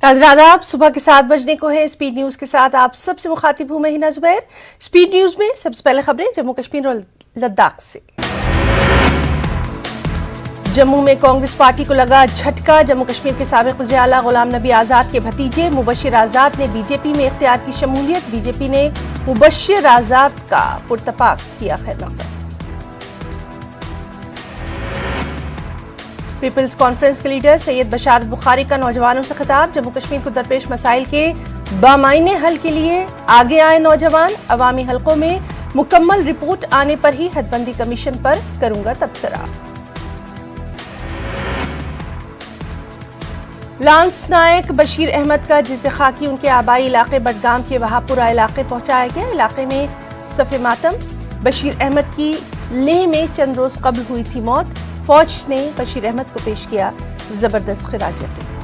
आदाब, सुबह के 7 बजने को है। स्पीड न्यूज के साथ आप सबसे मुखातिब हूं मैं हिना जुबैर। स्पीड न्यूज में सबसे पहले खबरें जम्मू कश्मीर और लद्दाख से। जम्मू में कांग्रेस पार्टी को लगा झटका। जम्मू कश्मीर के साबिक वज़ीर आला गुलाम नबी आजाद के भतीजे मुबश्शिर आजाद ने बीजेपी में इख्तियार की शमूलियत। बीजेपी ने मुबश्शिर आजाद का पुरतपाक किया खैर मकदम। पीपल्स कॉन्फ्रेंस के लीडर सैयद बशारत बुखारी का नौजवानों से खिताब। जम्मू कश्मीर को दरपेश मसाइल के बामायने हल के लिए आगे आए नौजवान। अवामी हलकों में मुकम्मल रिपोर्ट आने पर ही हदबंदी कमीशन पर करूंगा तबसरा। लांस नायक बशीर अहमद का जिस्द खाकी उनके आबाई इलाके बडगाम के वहापुरा इलाके पहुंचाया गया। इलाके में सफ़े मातम। बशीर अहमद की लेह में चंद रोज कबल हुई थी मौत। फौज ने बशीर अहमद को पेश किया जबरदस्त खिराज अकीदत।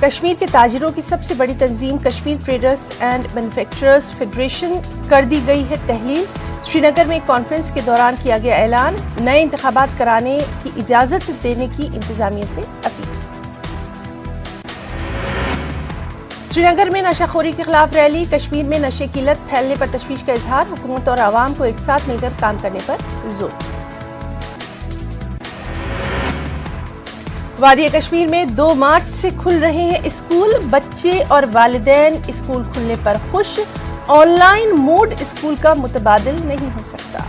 कश्मीर के ताजिरों की सबसे बड़ी तंजीम Kashmir traders and manufacturers federation कर दी गई है तहलील। श्रीनगर में कॉन्फ्रेंस के दौरान किया गया ऐलान। नए इंतखाबात कराने की इजाजत देने की इंतजामिया से अपील। श्रीनगर में नशाखोरी के खिलाफ रैली। कश्मीर में नशे की लत फैलने पर तशवीश का इजहार। हुकूमत और आवाम को एक साथ मिलकर काम करने पर जोर। वादी कश्मीर में 2 मार्च से खुल रहे हैं स्कूल। बच्चे और वालिदैन स्कूल खुलने पर खुश। ऑनलाइन मोड स्कूल का मुतबादिल नहीं हो सकता।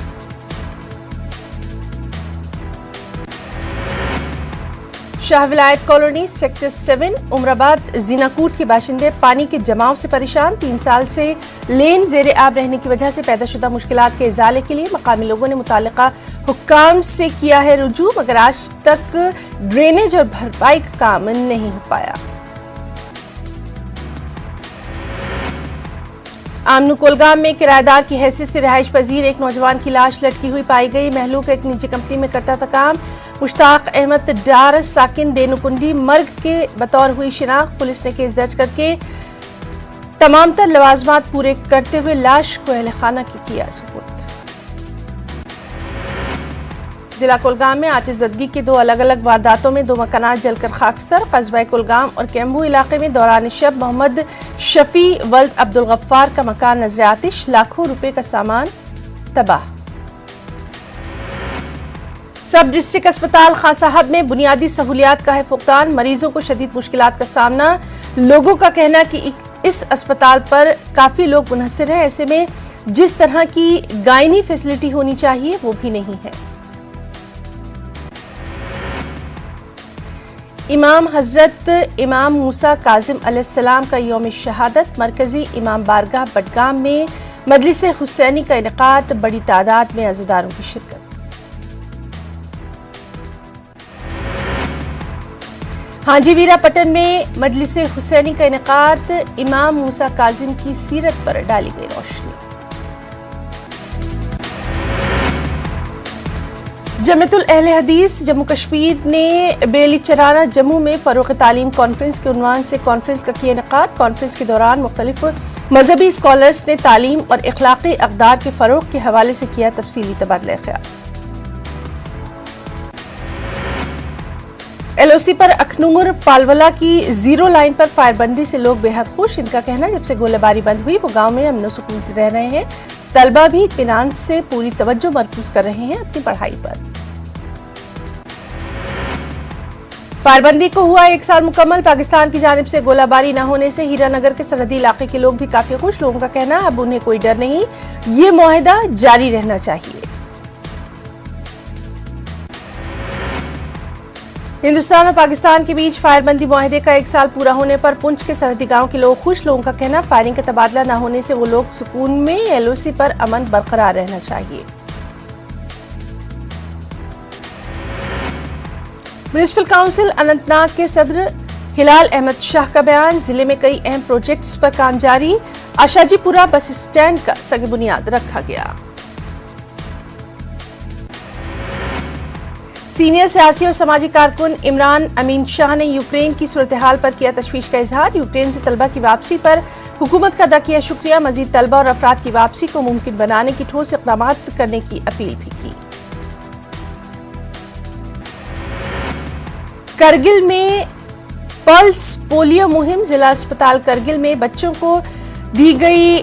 शाह विलायत कॉलोनी सेक्टर 7 उमराबाद जीनाकूट के बाशिंदे पानी के जमाव से परेशान। 3 साल से लेन जेर आब रहने की वजह से पैदाशुदा मुश्किलात के इजाले के लिए मकामी लोगों ने मुतालिका हुक्काम से किया है रुजू, मगर आज तक ड्रेनेज और भरपाई का काम नहीं हो पाया। आमनू कोलगाम में किराएदार की हैसियत से रिहाइश पजीर एक नौजवान की लाश लटकी हुई पाई गई। महलूक एक निजी कंपनी में करता था काम। मुश्ताक अहमद डार साकिन देनुकुंडी मर्ग के बतौर हुई शिनाख्त। पुलिस ने केस दर्ज करके तमाम तर लवाजमात पूरे करते हुए लाश को अहले खाना की किया सुपुर्द। जिला कुलगाम में आतिशज़दगी के 2 अलग अलग वारदातों में 2 मकानात जलकर खाकस्तर। कस्बा कुलगाम और कैम्बू इलाके में दौरान शब मोहम्मद शफी वल्द अब्दुल गफ्फार का मकान नजर आतिश। लाखों रुपए का सामान तबाह। सब डिस्ट्रिक्ट अस्पताल खान साहब में बुनियादी सहूलियात का है फुकदान। मरीजों को शदीद मुश्किलात का सामना। लोगों का कहना कि इस अस्पताल पर काफी लोग मुनहसर हैं। ऐसे में जिस तरह की गायनी फैसिलिटी होनी चाहिए वो भी नहीं है। इमाम हजरत इमाम मूसा काजिम अलैहिस्सलाम का यौम शहादत। मरकजी इमाम बारगाह बडगाम में मजलिस हुसैनी का इनेकाद। बड़ी तादाद में अज़ादारों की शिरकत। हाजी वीरापटन में मजलिस हुसैनी का इनेकाद। इमाम मूसा काजिम की सीरत पर डाली गई रोशनी। जमीयतुल अहले हदीस जम्मू कश्मीर ने बेली चराना जम्मू में फरोग़ तालीम कॉन्फ्रेंस के उन्वान से कॉन्फ्रेंस का किया इनेकाद। कॉन्फ्रेंस के दौरान मुख्तलिफ मजहबी स्कॉलर्स ने तालीम और इखलाकी अक़दार के फ़रोग़ के हवाले से किया तफसीली तबादला ख्याल। LOC पर अखनूर पालवला की 0 लाइन पर फायरबंदी से लोग बेहद खुश। इनका कहना जब से गोलीबारी बंद हुई वो गांव में अमन सुकून से रह रहे हैं। तलबा भी इत्मीनान से पूरी तवज्जो मरकूज कर रहे हैं अपनी पढ़ाई पर। फायरबंदी को हुआ 1 साल मुकम्मल। पाकिस्तान की जानिब से गोलाबारी न होने से हीरानगर के सरहदी इलाके के लोग भी काफी खुश। लोगों का कहना अब उन्हें कोई डर नहीं, ये मुआहिदा जारी रहना चाहिए। हिंदुस्तान और पाकिस्तान के बीच फायरबंदी मुआहिदे का 1 साल पूरा होने पर पुंछ के सरहदी गांव के लोग खुश। लोगों का कहना फायरिंग का तबादला न होने से वो लोग सुकून में। LOC पर अमन बरकरार रहना चाहिए। म्युनिसिपल काउंसिल अनंतनाग के सदर हिलाल अहमद शाह का बयान। जिले में कई अहम प्रोजेक्ट्स पर काम जारी। आशाजीपुरा बस स्टैंड का सग बुनियाद रखा गया। सीनियर सियासी और समाजी कारकुन इमरान अमीन शाह ने यूक्रेन की सूरत हाल पर किया तशवीश का इजहार। यूक्रेन से तलबा की वापसी पर हुकूमत का अदा किया शुक्रिया। मजीद तलबा और अफराद की वापसी को मुमकिन बनाने की ठोस इक़दाम करने की अपील भी की। करगिल में पल्स पोलियो मुहिम, जिला अस्पताल करगिल में बच्चों को दी गई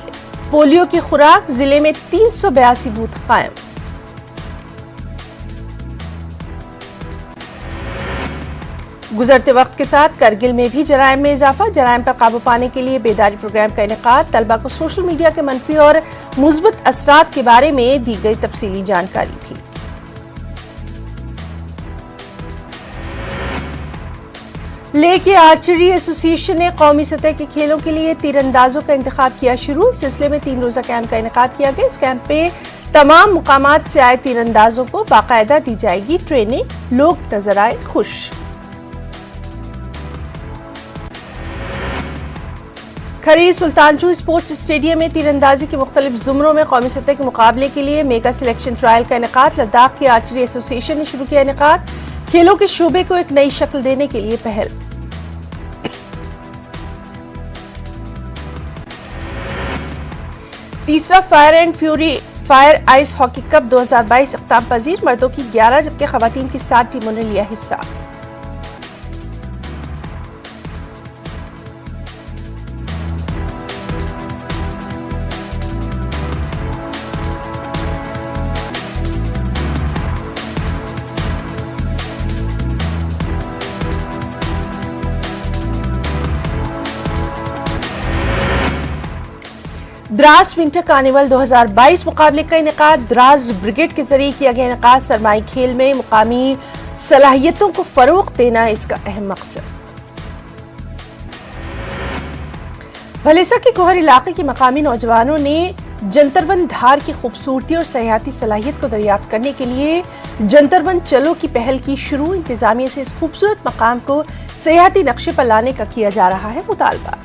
पोलियो की खुराक, जिले में 382 बूथ कायम। गुजरते वक्त के साथ करगिल में भी जराइम में इजाफा, जराइम पर काबू पाने के लिए बेदारी प्रोग्राम का इनेकाद, तलबा को सोशल मीडिया के मनफी और मुस्बत असरात के बारे में दी गई तफसीली जानकारी भी। लेके आर्चरी एसोसिएशन ने कौमी सतह के खेलों के लिए तीरंदाजों का इंतखाब किया शुरू, इस सिलसिले में 3 रोजा कैंप का इनेकाद किया गया। इस कैंप पे तमाम मुकामात से आए तीरंदाजों को बाकायदा दी जाएगी ट्रेनिंग, लोग नजर आए खुश। खरी सुल्तानचू स्पोर्ट्स स्टेडियम में तीरंदाजी के मुख्तलिफ जुमरों में कौमी सतह के मुकाबले के लिए मेगा सिलेक्शन ट्रायल का इनेकाद, लद्दाख की आर्चरी एसोसिएशन ने शुरू किया इनेकाद, खेलों के शोबे को एक नई शक्ल देने के लिए पहल। तीसरा fire and fury fire ice hockey cup 2022 अख्ताम पजीर, मर्दों की 11 जबकि खवातीन की 7 टीमों ने लिया हिस्सा। द्रास विंटर कार्निवल 2022 मुकाबले का इनेकाद, द्रास ब्रिगेड के जरिए किया गया इनेकाद, सरमाई खेल में मुकामी सलाहियतों को फरोग देना इसका अहम मकसद। भलेसा के कोहर इलाके के मकामी नौजवानों ने जंतरवन धार की खूबसूरती और सयाहती सलाहियत को दरियाफ्त करने के लिए जंतरवन चलो की पहल की शुरू, इंतजामिया से इस खूबसूरत मकाम को सयाहती नक्शे पर लाने का किया जा रहा है मुतालबा।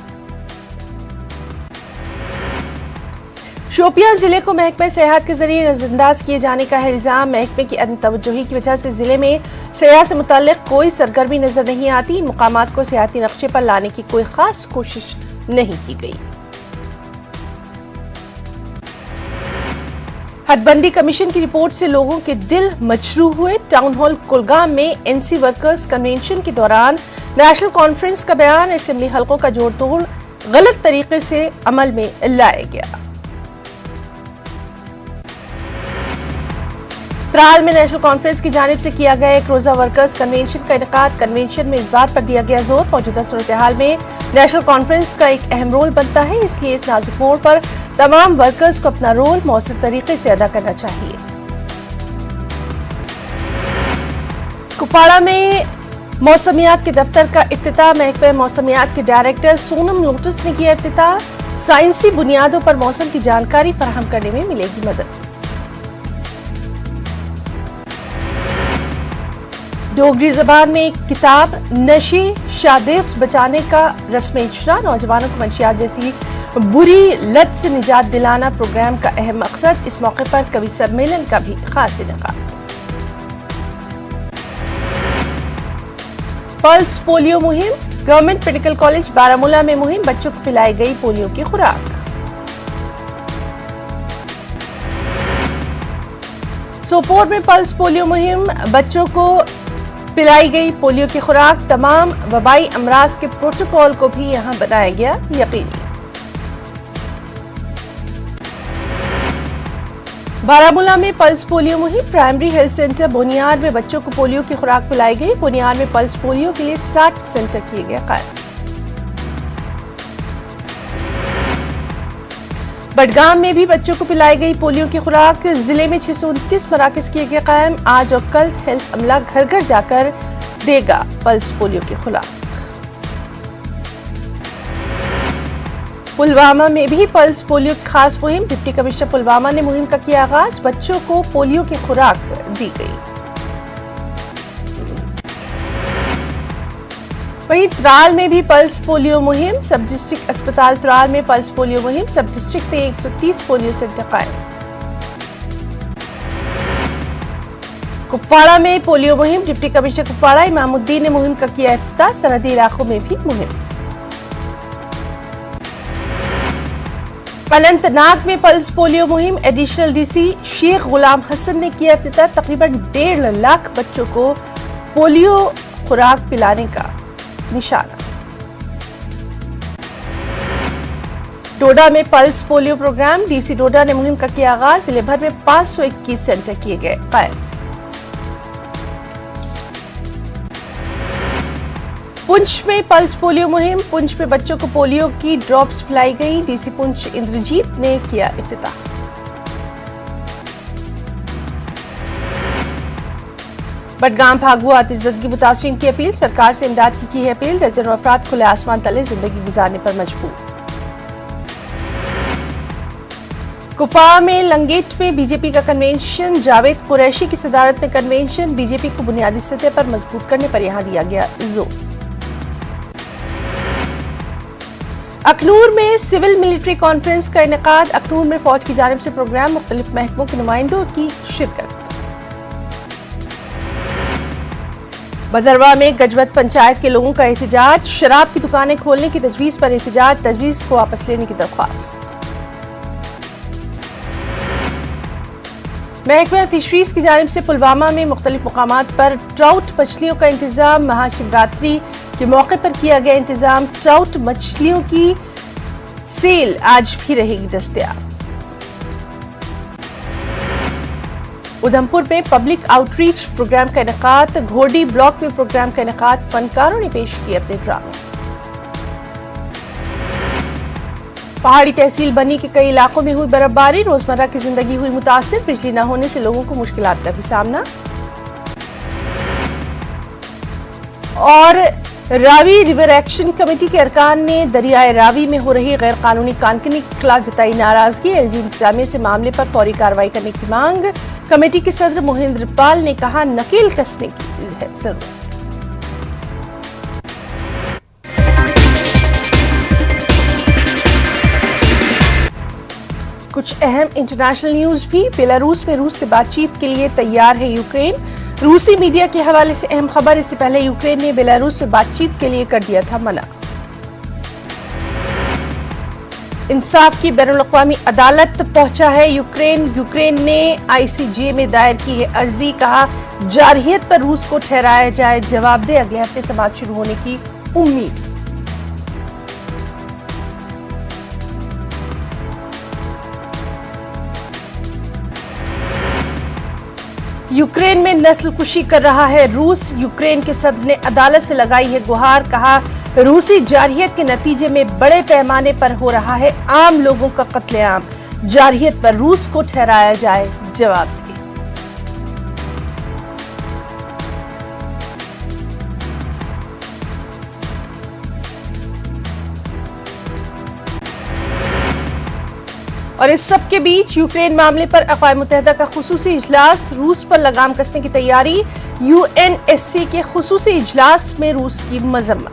शोपियां जिले को महकमे सेहत के जरिए नजरअंदाज किए जाने का है इल्जाम, महकमे की अदम तवज्जोही की वजह से जिले में सेहत से मुताल्लिक कोई सरगर्मी नजर नहीं आती, इन मुकामात को सेहती नक्शे पर लाने की कोई खास कोशिश नहीं की गई। हदबंदी कमीशन की रिपोर्ट से लोगों के दिल मजरूह हुए, टाउन हॉल कुलगाम में एनसी वर्कर्स कन्वेंशन के दौरान नेशनल कॉन्फ्रेंस का बयान, असेंबली हलकों का जोड़ तोड़ गलत तरीके से अमल में लाया गया। त्राल में नेशनल कॉन्फ्रेंस की जानिब से किया गया एक रोजा वर्कर्स कन्वेंशन का इनेकाद, कन्वेंशन में इस बात पर दिया गया जोर मौजूदा सूरत हाल में नेशनल कॉन्फ्रेंस का एक अहम रोल बनता है, इसलिए इस नाजुक मोड़ पर तमाम वर्कर्स को अपना रोल मौसर तरीके से अदा करना चाहिए। कुपवाड़ा में मौसमियात के दफ्तर का इफ्तिताह, महकमे मौसमियात के डायरेक्टर सोनम लोटस ने किया इफ्तिताह, साइंसी बुनियादों पर मौसम की जानकारी फराहम करने में मिलेगी मदद। डोगरी जबान में एक किताब नशे शादेस बचाने का रस्म इजरा, नौजवानों को मंशियात जैसी बुरी लत से निजात दिलाना प्रोग्राम का अहम मकसद, इस मौके पर कवि सम्मेलन का भी खास इनेकाद। पल्स पोलियो मुहिम, गवर्नमेंट मेडिकल कॉलेज बारामूला में मुहिम, बच्चों को पिलाई गई पोलियो की खुराक। सोपोर में पल्स पोलियो मुहिम, बच्चों को पिलाई गई पोलियो की खुराक, तमाम वबाई अमराज के प्रोटोकॉल को भी यहां बनाया गया यकीनी। बारामूला में पल्स पोलियो मुहिम, प्राइमरी हेल्थ सेंटर बोनियार में बच्चों को पोलियो की खुराक पिलाई गई, बोनियार में पल्स पोलियो के लिए 60 सेंटर किए गए कायम। बडगाम में भी बच्चों को पिलाई गई पोलियो की खुराक, जिले में 629 मराकज किए गए कायम, आज और कल हेल्थ अमला घर घर जाकर देगा पल्स पोलियो की खुराक। पुलवामा में भी पल्स पोलियो की खास मुहिम, डिप्टी कमिश्नर पुलवामा ने मुहिम का किया आगाज, बच्चों को पोलियो की खुराक दी गई। वहीं त्राल में भी पल्स पोलियो मुहिम, सब डिस्ट्रिक्ट अस्पताल त्राल में पल्स पोलियो मुहिम, सब डिस्ट्रिक्ट में 130 पोलियो सेंटर कायम। कुपवाड़ा में पोलियो मुहिम, डिप्टी कमिश्नर कुपवाड़ा इमामुद्दीन ने मुहिम का किया इफ्तिताह, सरहदी इलाकों में भी मुहिम। अनंतनाग में पल्स पोलियो मुहिम, एडिशनल डीसी शेख गुलाम हसन ने किया इफ्तिताह, तकरीबन 1.5 लाख बच्चों को पोलियो खुराक पिलाने का निशाना। डोडा में पल्स पोलियो प्रोग्राम, डीसी डोडा ने मुहिम का किया आगाज। जिले भर में 521 सेंटर किए गए कायम। पुंछ में पल्स पोलियो मुहिम, पुंछ में बच्चों को पोलियो की ड्रॉप्स पिलाई गई। डीसी पुंछ इंद्रजीत ने किया इफ्तिताह। बडगाम भागु आतिशज़दगी मुतासरीन की अपील, सरकार से इमदाद की है अपील। दर्जनों अफराद खुले आसमान तले जिंदगी गुजारने पर मजबूर। कुफा में लंगेट में बीजेपी का कन्वेंशन, जावेद कुरैशी की सदारत में कन्वेंशन। बीजेपी को बुनियादी सतह पर मजबूत करने पर यहां दिया गया जोर। अखनूर में सिविल मिलिट्री कॉन्फ्रेंस का इनेकाद, अखनूर में फौज की जानिब से प्रोग्राम, मुख्तलिफ महकमों के नुमाइंदों की शिरकत। बदरवा में गजवत पंचायत के लोगों का एहतजाज, शराब की दुकानें खोलने की तजवीज पर एहतजाज, तजवीज को वापस लेने की दरख्वास्त। महकमा फिशरीज की जानिब से पुलवामा में मुख्तलिफ मुकामात पर ट्राउट मछलियों का इंतजाम, महाशिवरात्रि के मौके पर किया गया इंतजाम। ट्राउट मछलियों की सेल आज भी रहेगी दस्तयाब। उधमपुर में पब्लिक आउटरीच प्रोग्राम का इनेकाद, घोड़ी ब्लॉक में प्रोग्राम का इनेकाद, फनकारों ने पेश किए अपने ड्रामे। पहाड़ी तहसील बनी के कई इलाकों में हुई बर्फबारी, रोजमर्रा की जिंदगी हुई मुतासिर, बिजली न होने से लोगों को मुश्किलात का भी सामना। और रावी रिवर एक्शन कमेटी के अरकान ने दरियाए रावी में हो रही गैर कानूनी कानकनी के खिलाफ जताई नाराजगी, एलजी इंतजामिया से मामले पर फौरी कार्रवाई करने की मांग। कमेटी के सदर मोहिंद्र पाल ने कहा, नकेल कसने की है जरूरत। कुछ अहम इंटरनेशनल न्यूज भी। बेलारूस में रूस से बातचीत के लिए तैयार है यूक्रेन, रूसी मीडिया के हवाले से अहम खबर। इससे पहले यूक्रेन ने बेलारूस में बातचीत के लिए कर दिया था मना। इंसाफ की बैनुल-अक़वामी अदालत पहुंचा है यूक्रेन, यूक्रेन ने आईसीजे में दायर की है अर्जी, कहा जारहियत पर रूस को ठहराया जाए जवाब दे, अगले हफ्ते समाअत शुरू होने की उम्मीद। यूक्रेन में नस्लकुशी कर रहा है रूस, यूक्रेन के सदर ने अदालत से लगाई है गुहार, कहा रूसी जारहियत के नतीजे में बड़े पैमाने पर हो रहा है आम लोगों का कत्लेआम, जारहियत पर रूस को ठहराया जाए जवाब दे। और इस सब के बीच यूक्रेन मामले पर अक़वाम मुत्तहिदा का खुसूसी इजलास, रूस पर लगाम कसने की तैयारी। यूएनएससी के खुसूसी इजलास में रूस की मजम्मत।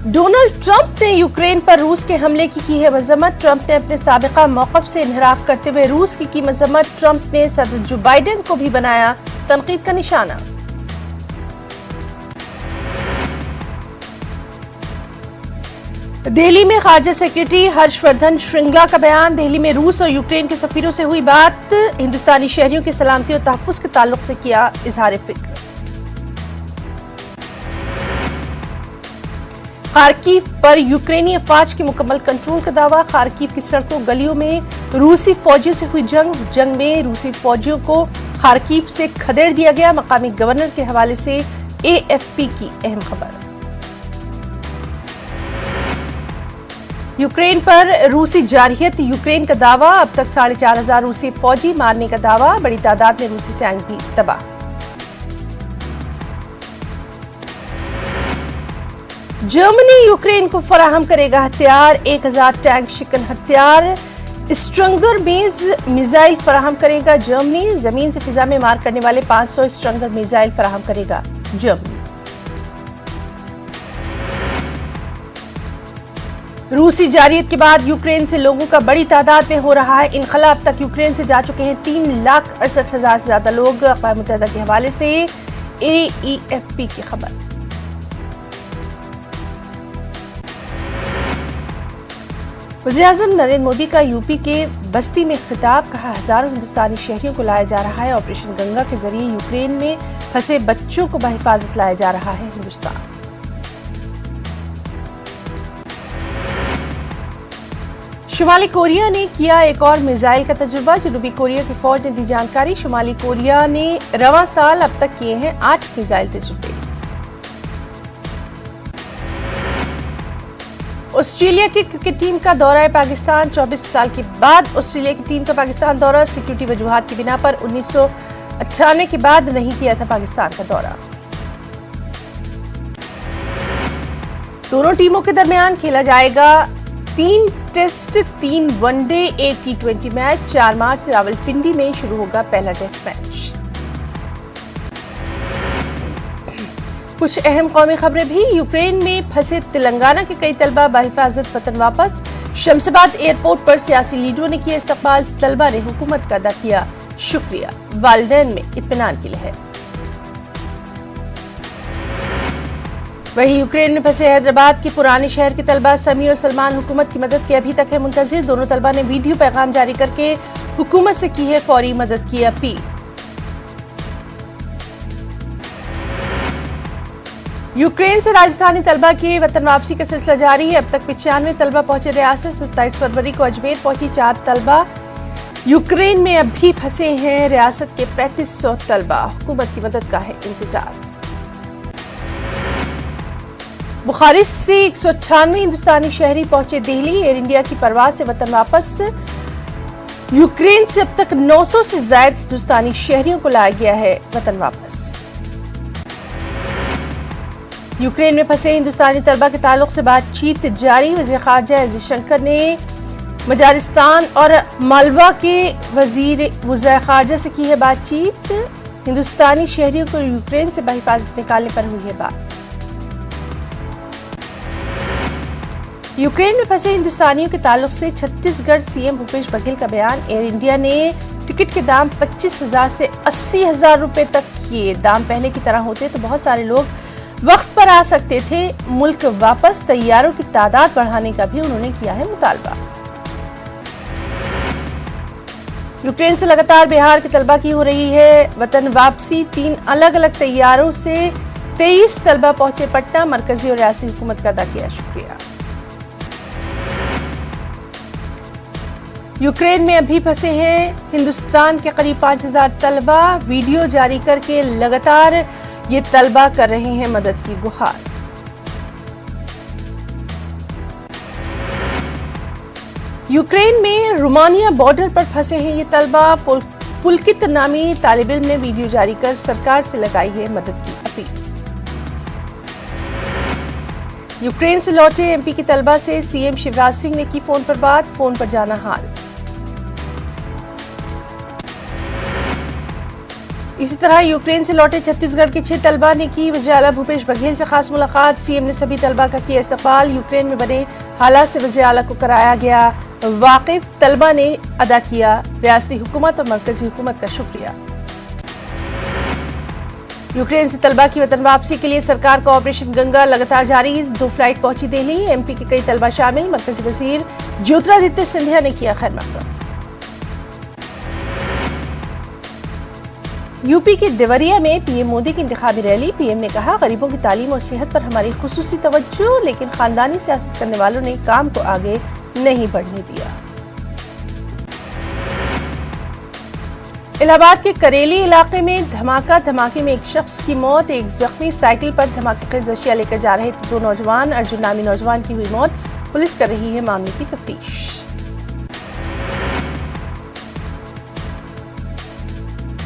डोनाल्ड ट्रंप ने यूक्रेन पर रूस के हमले की है मजम्मत। ट्रंप ने अपने साबिका मौक़िफ़ से इन्हिराफ करते हुए रूस की मजम्मत। ट्रंप ने सदर जो बाइडेन को भी बनाया तनकीद का निशाना। दिल्ली में खारजा सेक्रेटरी हर्षवर्धन श्रृंगला का बयान, दिल्ली में रूस और यूक्रेन के सफीरों से हुई बात, हिंदुस्तानी शहरियों की सलामती और तहफ़्फ़ुज़ के ताल्लुक से किया इजहार फिक्र। खार्किव पर यूक्रेनी अफवाज के मुकम्मल कंट्रोल का दावा, खार्किव की सड़कों गलियों में रूसी फौजियों से हुई जंग में रूसी फौजियों को खार्किव से खदेड़ दिया गया, मकामी गवर्नर के हवाले से एएफपी की अहम खबर। यूक्रेन पर रूसी जारहियत, यूक्रेन का दावा, अब तक 4,500 रूसी फौजी मारने का दावा, बड़ी तादाद में रूसी टैंक भी तबाह। जर्मनी यूक्रेन को फराहम करेगा हथियार, 1000 टैंक शिकन हथियार, स्ट्रंगर मिसाइल फराहम करेगा जर्मनी, जमीन से फिजा में मार करने वाले 500 स्ट्रंगर मिसाइल फराहम करेगा जर्मनी। रूसी जारहियत के बाद यूक्रेन से लोगों का बड़ी तादाद में हो रहा है इनखला, अब तक यूक्रेन से जा चुके हैं 3,68,000 से ज्यादा लोग, अक़वाम मुत्तहिदा के हवाले से एईएफपी की खबर। वज़ीर-ए-आज़म नरेंद्र मोदी का यूपी के बस्ती में खिताब, कहा हजारों हिंदुस्तानी शहरियों को लाया जा रहा है ऑपरेशन गंगा के जरिए यूक्रेन में फंसे बच्चों को बहिफाजत लाया जा रहा है हिंदुस्तान। शुमाली कोरिया ने किया एक और मिसाइल का तजुर्बा, जनूबी कोरिया की फौज ने दी जानकारी। शुमाली कोरिया ने रवां साल अब तक किए हैं 8 मिसाइल तजुर्बे। ऑस्ट्रेलिया की क्रिकेट टीम का दौरा है पाकिस्तान, 24 साल के बाद ऑस्ट्रेलिया की टीम का पाकिस्तान दौरा। सिक्योरिटी वजूहात की बिना पर 1998 के बाद नहीं किया था पाकिस्तान का दौरा। दोनों टीमों के दरमियान खेला जाएगा 3 टेस्ट, 3 वनडे, 1 T20 मैच। 4 मार्च से रावलपिंडी में शुरू होगा पहला टेस्ट मैच। कुछ अहम कौमी खबरें भी। यूक्रेन में फंसे तेलंगाना के कई तलबा बहिफाजत वतन वापस। शमशाबाद एयरपोर्ट पर सियासी लीडरों ने किया इस्तकबाल, तलबा ने हुकूमत का अदा किया शुक्रिया। वालिदैन में इत्मीनान की लहर। वहीं यूक्रेन में फंसे हैदराबाद के पुराने शहर के तलबा समी और सलमान हुकूमत की मदद के अभी तक है मुंतजिर। दोनों तलबा ने वीडियो पैगाम जारी करके हुकूमत से की है फौरी मदद की अपील। यूक्रेन से राजस्थानी तलबा के वतन वापसी का सिलसिला जारी है। अब तक 95 तलबा पहुंचे रियासत। 27 फरवरी को अजमेर पहुंची 4 तलबा। यूक्रेन में अब भी फंसे हैं रियासत के 3500 तलबा। हुकूमत की मदद का है इंतजार। बुखारेस्ट से 198 हिंदुस्तानी शहरी पहुंचे दिल्ली। एयर इंडिया की परवाज से वतन वापस। यूक्रेन से अब तक 900 से ज्यादा हिंदुस्तानी शहरियों को लाया गया है वतन वापस। यूक्रेन में फंसे हिंदुस्तानी तलबा के ताल्लुक से बातचीत जारी। वज़ीर ख़ारजा एस जयशंकर ने मजारिस्तान और मालवा के वज़ीर ख़ारजा से की है बातचीत। हिंदुस्तानी शहरियों को यूक्रेन से बहिफाजत निकालने पर हुई है बात। यूक्रेन में फंसे हिंदुस्तानियों के ताल्लुक से छत्तीसगढ़ सीएम भूपेश बघेल का बयान। एयर इंडिया ने टिकट के दाम 25,000 से 80,000 रुपए तक किए। दाम पहले की तरह होते तो बहुत सारे लोग वक्त पर आ सकते थे। मुल्क वापस तैयारों की तादाद बढ़ाने का भी उन्होंने किया है मुतालबा। यूक्रेन से लगातार बिहार के तलबा की हो रही है वतन वापसी। 3 अलग अलग तैयारों से 23 तलबा पहुंचे पटना। मरकजी और रियासती हुकूमत का अदा किया शुक्रिया। यूक्रेन में अभी फंसे हैं हिंदुस्तान के करीब 5000 तलबा। वीडियो जारी करके लगातार ये तलबा कर रहे हैं मदद की गुहार। यूक्रेन में रोमानिया बॉर्डर पर फंसे हैं ये तलबा। पुलकित नामी तालिब इल्म ने वीडियो जारी कर सरकार से लगाई है मदद की अपील। यूक्रेन से लौटे एमपी की तलबा से सीएम शिवराज सिंह ने की फोन पर बात। फोन पर जाना हाल। इसी तरह यूक्रेन से लौटे छत्तीसगढ़ के 6 तलबा ने की वज़ीर आला भूपेश बघेल से खास मुलाकात। सीएम ने सभी तलबा का किया इस्तकबाल। यूक्रेन में बने हालात से वज़ीर आला को कराया गया वाकिफ। तलबा ने अदा किया रियासती हुकूमत और मरकजी हुकूमत का शुक्रिया। यूक्रेन से तलबा की वतन वापसी के लिए सरकार का ऑपरेशन गंगा लगातार जारी। 2 फ्लाइट पहुंची दिल्ली। एमपी के कई तलबा शामिल। मरकजी वजीर ज्योतिरादित्य सिंधिया ने किया खैर मकदम। यूपी के देवरिया में पीएम मोदी की इंतखाबी रैली। पीएम ने कहा गरीबों की तालीम और सेहत पर हमारी खुसूसी तवज्जो, लेकिन खानदानी सियासत करने वालों ने काम को आगे नहीं बढ़ने दिया। इलाहाबाद के करेली इलाके में धमाके में एक शख्स की मौत, एक जख्मी। साइकिल पर धमाकेखेज अशिया लेकर जा रहे 2 नौजवान। अर्जुन नामी नौजवान की हुई मौत। पुलिस कर रही है मामले की तफ्तीश।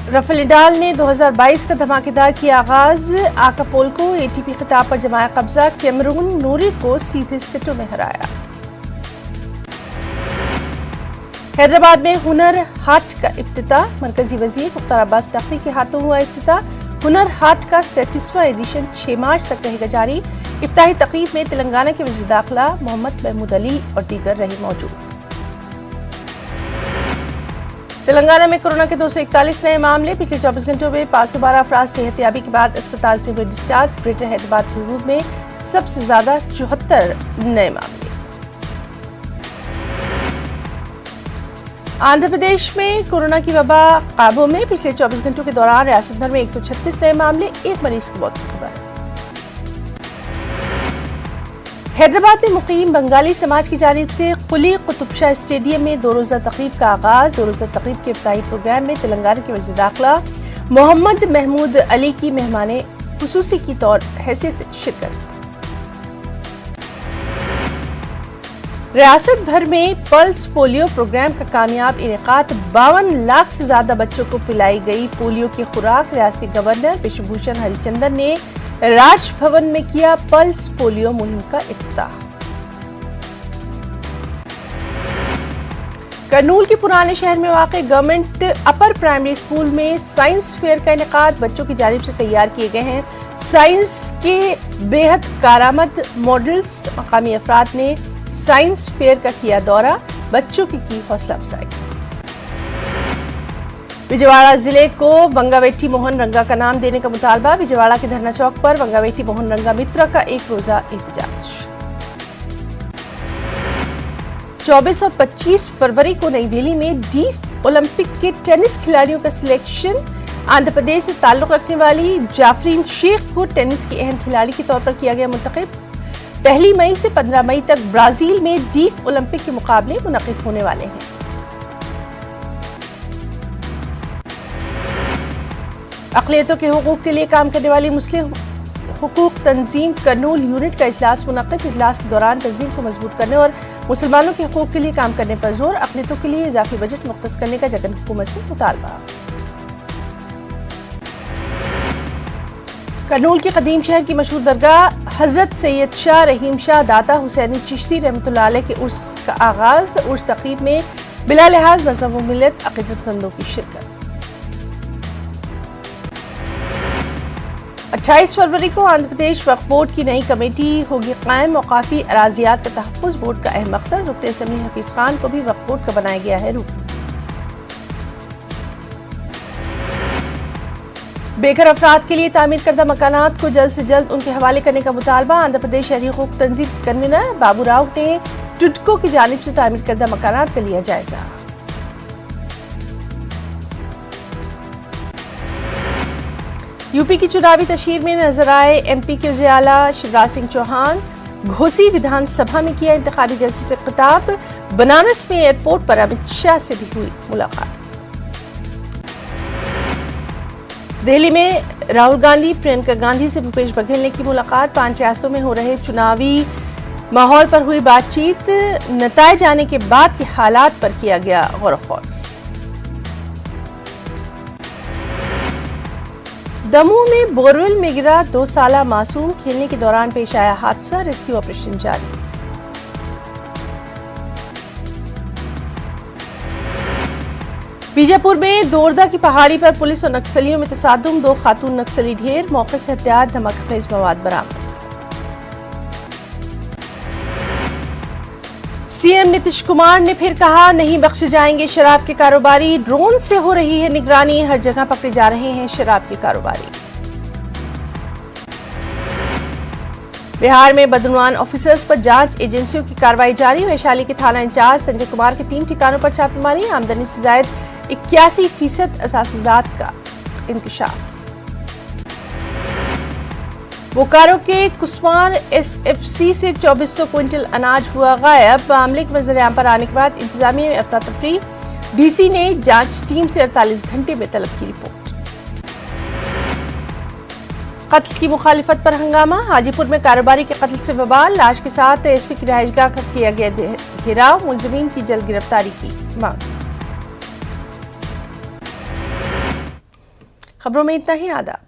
राफेल नडाल ने 2022 का धमाकेदार किया आगाज। आकापोल्को एटीपी खिताब पर जमाया कब्जा। कैमरून नूरी को सीधे सेटों में हराया। हैदराबाद में हुनर हाट का इफ्तिताह। मरकजी वजीर मुख्तार अब्बास नकवी के हाथों हुआ इफ्तिताह। हुनर हाट का 37वां एडिशन 6 मार्च तक रहेगा जारी। इफ्ताही तकरीब में तेलंगाना के वजीर दाखिला मोहम्मद महमूद अली और दीगर रहे मौजूद। तेलंगाना में कोरोना के 241 नए मामले। पिछले 24 घंटों में 512 अफराद सेहतयाबी के बाद अस्पताल से हुए डिस्चार्ज। ग्रेटर हैदराबाद के हदूद में सबसे ज्यादा 74 नए मामले। आंध्र प्रदेश में कोरोना की वबा काबू में। पिछले 24 घंटों के दौरान रियासत भर में 136 नए मामले, 1 मरीज की मौत की खबर। हैदराबाद में मुकीम बंगाली समाज की जानिब से कुली कुतुब शाह स्टेडियम में 2 रोजा तकरीब का आगाज। 2 रोजा तकरीब के इफ्ताही प्रोग्राम में तेलंगाना के वज़ीर दाखिला मोहम्मद महमूद अली की मेहमाने खुसूसी की तौर हैसियत से शिरकत। रियासत भर में पल्स पोलियो प्रोग्राम का कामयाब इनेकाद। 52 लाख से ज्यादा बच्चों को पिलाई गई पोलियो की खुराक। रियासती गवर्नर विश्वभूषण हरिचंदन ने राजभवन में किया पल्स पोलियो मुहिम का इफ्तिताह। करनूल के पुराने शहर में वाक़े गवर्नमेंट अपर प्राइमरी स्कूल में साइंस फेयर का इनेकाद। बच्चों की जानिब से तैयार किए गए हैं साइंस के बेहद कारआमद मॉडल्स। मकामी अफराद ने साइंस फेयर का किया दौरा, बच्चों की हौसला अफजाई। विजयवाड़ा जिले को वंगावेटी मोहन रंगा का नाम देने का मुतालबा। विजयवाड़ा के धरना चौक पर वंगावेटी मोहन रंगा मित्र का 1 रोजा एहतजाज। 24 और 25 फरवरी को नई दिल्ली में डीफ ओलंपिक के टेनिस खिलाड़ियों का सिलेक्शन। आंध्र प्रदेश से ताल्लुक रखने वाली जाफरीन शेख को टेनिस की अहम खिलाड़ी के तौर पर किया गया मुंतखब। 1 मई से 15 मई तक ब्राजील में डीफ ओलंपिक के मुकाबले मुनक़िद होने वाले हैं। अक़लियतों के हुकूक के लिए काम करने वाली मुस्लिम हुकूक तंजीम करनूल यूनिट का इजलास मुनक़िद। इजलास के दौरान तंजीम को मजबूत करने और मुसलमानों के हुकूक के लिए काम करने पर जोर। अक़लियतों के लिए इजाफी बजट मुख्तस करने का जगन हुकूमत से मुतालबा। करनूल के कदीम शहर की मशहूर दरगाह हजरत सैयद शाह रहीम शाह दाता हुसैनी चिश्ती रहमतुल्लाह अलैह के उर्स का आगाज। उर्स तक़रीब में बिला लिहाज मज़हब व मिल्लत अक़ीदतमंदों की शिरकत। 28 फरवरी को आंध्र प्रदेश वक्फ बोर्ड की नई कमेटी होगी कायम। औकाफी अराजियात का तहफ़्फ़ुज़ बोर्ड का अहम मकसद। रुकन असम्बली हफीज़ खान को भी वक्फ बोर्ड का बनाया गया है रुकन। बेघर अफराद के लिए तामीर करदा मकानात को जल्द से जल्द उनके हवाले करने का मुतालबा। आंध्र प्रदेश शहरी हुकूक तंजीम कन्वीनर बाबू राव ने टुडको की जानिब से तामीर करदा मकानात का लिया जायजा। यूपी की चुनावी तशहीर में नजर आए एमपी के वज़ीर आला शिवराज सिंह चौहान। घोसी विधानसभा में किया इंतखाबी जलसे से खिताब। बनारस में एयरपोर्ट पर अमित शाह से भी हुई मुलाकात। दिल्ली में राहुल गांधी प्रियंका गांधी से भूपेश बघेल ने की मुलाकात। 5 रियासतों में हो रहे चुनावी माहौल पर हुई बातचीत। नताइज आने के बाद के हालात पर किया गया गौर ख़ौस। दमोह में बोरवेल में गिरा 2 साला मासूम। खेलने के दौरान पेश आया हादसा, रेस्क्यू ऑपरेशन जारी। बीजापुर में दोरदा की पहाड़ी पर पुलिस और नक्सलियों में तसादुम। 2 खातून नक्सली ढेर। मौके से हथियार धमाकेखेज मवाद बरामद। सीएम नीतीश कुमार ने फिर कहा, नहीं बख्शे जाएंगे शराब के कारोबारी। ड्रोन से हो रही है निगरानी, हर जगह पकड़े जा रहे हैं शराब के कारोबारी। बिहार में बदनुआन ऑफिसर्स पर जांच एजेंसियों की कार्रवाई जारी। वैशाली के थाना इंचार्ज संजय कुमार के 3 ठिकानों पर छापेमारी। आमदनी से जायद 81% असासिजात का इंकशाफ। बोकारो के कुसवार एसएफसी से 2400 क्विंटल अनाज हुआ गायब। मामले के मंजर-ए-आम पर आने के बाद इंतजामिया में अफरा तफरी। डीसी ने जांच टीम से 48 घंटे में तलब की रिपोर्ट। कत्ल की मुखालिफत पर हंगामा। हाजीपुर में कारोबारी के कत्ल से बवाल। लाश के साथ एसपी की रिहाइशगाह का किया गया घेराव। मुलजिमीन की जल्द गिरफ्तारी की मांग। खबरों में इतना ही। आदाब।